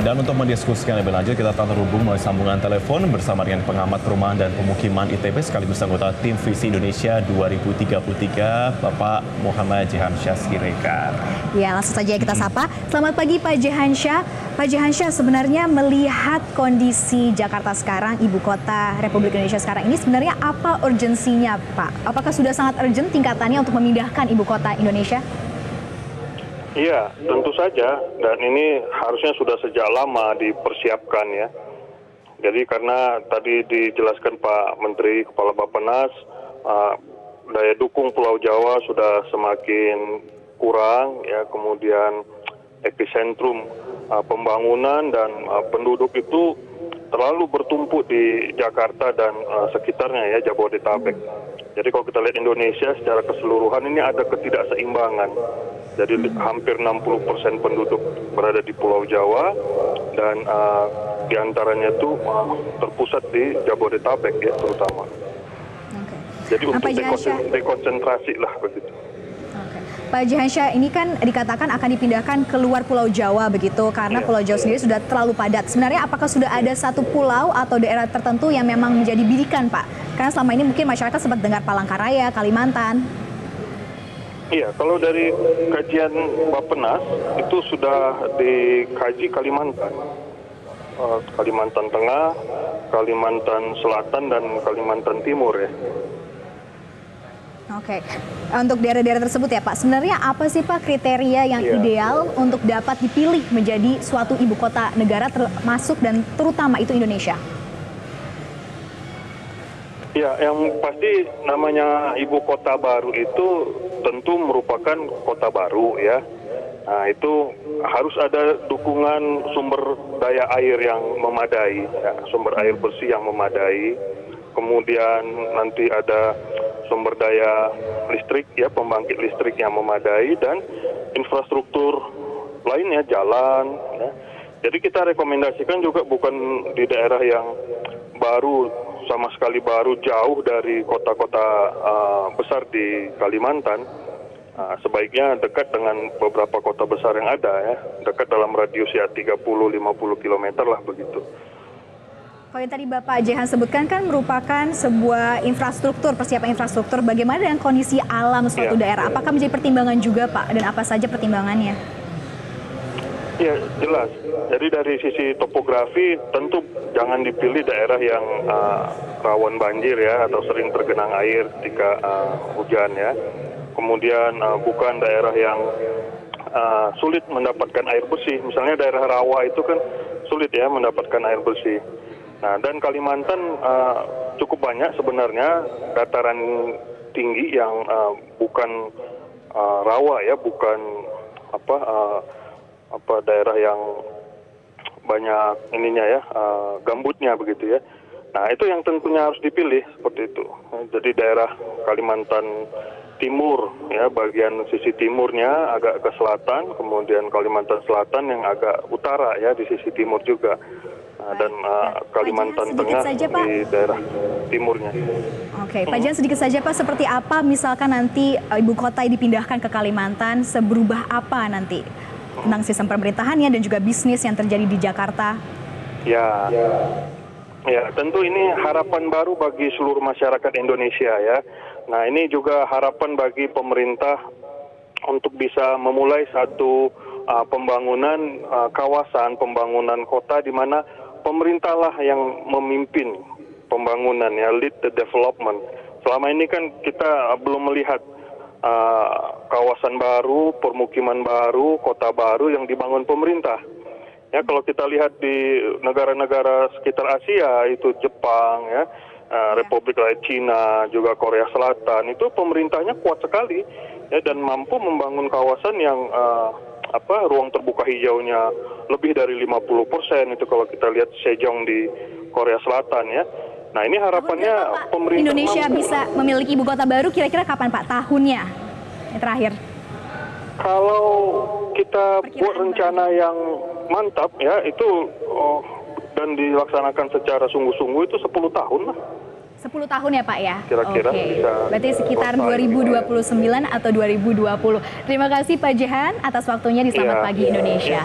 Dan untuk mendiskusikan lebih lanjut, kita telah terhubung melalui sambungan telepon bersama dengan pengamat perumahan dan pemukiman ITB sekaligus anggota tim Visi Indonesia 2033, Bapak Muhammad Jehansyah Siregar. Ya, langsung saja kita sapa. Selamat pagi Pak Jehansyah. Pak Jehansyah, sebenarnya melihat kondisi Jakarta sekarang, ibu kota Republik Indonesia sekarang ini, sebenarnya apa urgensinya Pak? Apakah sudah sangat urgent tingkatannya untuk memindahkan ibu kota Indonesia? Iya, tentu saja, dan ini harusnya sudah sejak lama dipersiapkan ya. Jadi karena tadi dijelaskan Pak Menteri Kepala Bappenas, daya dukung Pulau Jawa sudah semakin kurang ya, kemudian epicentrum pembangunan dan penduduk itu terlalu bertumpuk di Jakarta dan sekitarnya ya, Jabodetabek. Jadi kalau kita lihat Indonesia secara keseluruhan ini ada ketidakseimbangan. Jadi hampir 60% penduduk berada di Pulau Jawa dan diantaranya itu terpusat di Jabodetabek ya terutama. Jadi untuk dekonsentrasi lah begitu. Pak Jehansyah, ini kan dikatakan akan dipindahkan keluar Pulau Jawa begitu karena Pulau Jawa sendiri sudah terlalu padat. Sebenarnya apakah sudah ada satu pulau atau daerah tertentu yang memang menjadi bidikan Pak? Karena selama ini mungkin masyarakat sempat dengar Palangkaraya, Kalimantan. Iya, kalau dari kajian Bappenas itu sudah dikaji Kalimantan. Kalimantan Tengah, Kalimantan Selatan, dan Kalimantan Timur ya. Oke, untuk daerah-daerah tersebut ya Pak, sebenarnya apa sih Pak kriteria yang ideal untuk dapat dipilih menjadi suatu ibu kota negara termasuk dan terutama itu Indonesia? Ya, yang pasti namanya ibu kota baru itu tentu merupakan kota baru ya. Nah, itu harus ada dukungan sumber daya air yang memadai, ya, sumber air bersih yang memadai. Kemudian nanti ada sumber daya listrik ya, pembangkit listrik yang memadai dan infrastruktur lainnya, jalan ya. Jadi kita rekomendasikan juga bukan di daerah yang baru, sama sekali baru, jauh dari kota-kota besar di Kalimantan. Sebaiknya dekat dengan beberapa kota besar yang ada ya, dekat dalam radius ya 30-50 km lah begitu. Kalau yang tadi Bapak Jehan sebutkan kan merupakan sebuah infrastruktur, persiapan infrastruktur. Bagaimana dengan kondisi alam suatu daerah? Apakah menjadi pertimbangan juga Pak? Dan apa saja pertimbangannya? Ya, jelas. Jadi dari sisi topografi tentu jangan dipilih daerah yang rawan banjir ya, atau sering tergenang air ketika hujan ya. Kemudian bukan daerah yang sulit mendapatkan air bersih. Misalnya daerah rawa itu kan sulit ya mendapatkan air bersih. Nah, dan Kalimantan cukup banyak sebenarnya dataran tinggi yang bukan rawa ya, bukan daerah yang banyak ininya ya, gambutnya begitu ya. Nah, itu yang tentunya harus dipilih seperti itu. Jadi daerah Kalimantan Timur ya, bagian sisi timurnya agak ke selatan, kemudian Kalimantan Selatan yang agak utara ya di sisi timur juga. Nah, dan Kalimantan Tengah saja, di daerah timurnya. Oke, Pak Jehan sedikit saja Pak, seperti apa misalkan nanti ibu kota dipindahkan ke Kalimantan, seberubah apa nanti tentang sistem pemerintahannya dan juga bisnis yang terjadi di Jakarta? Ya, tentu ini harapan baru bagi seluruh masyarakat Indonesia ya. Nah, ini juga harapan bagi pemerintah untuk bisa memulai satu pembangunan kawasan, pembangunan kota di mana pemerintahlah yang memimpin pembangunan ya, lead the development. Selama ini kan kita belum melihat kawasan baru, permukiman baru, kota baru yang dibangun pemerintah. Ya, kalau kita lihat di negara-negara sekitar Asia, itu Jepang, ya, Republik Rakyat Cina, juga Korea Selatan, itu pemerintahnya kuat sekali, ya, dan mampu membangun kawasan yang ruang terbuka hijaunya lebih dari 50%. Itu kalau kita lihat Sejong di Korea Selatan, ya. Nah, ini harapannya pemerintah Indonesia bisa memiliki ibu kota baru kira-kira kapan Pak? Tahunnya yang terakhir. Kalau kita buat rencana yang mantap ya, itu dan dilaksanakan secara sungguh-sungguh itu 10 tahun lah. 10 tahun ya Pak ya? Kira-kira bisa. Berarti sekitar 2029 atau 2020. Terima kasih Pak Jehan atas waktunya di Selamat Pagi Indonesia.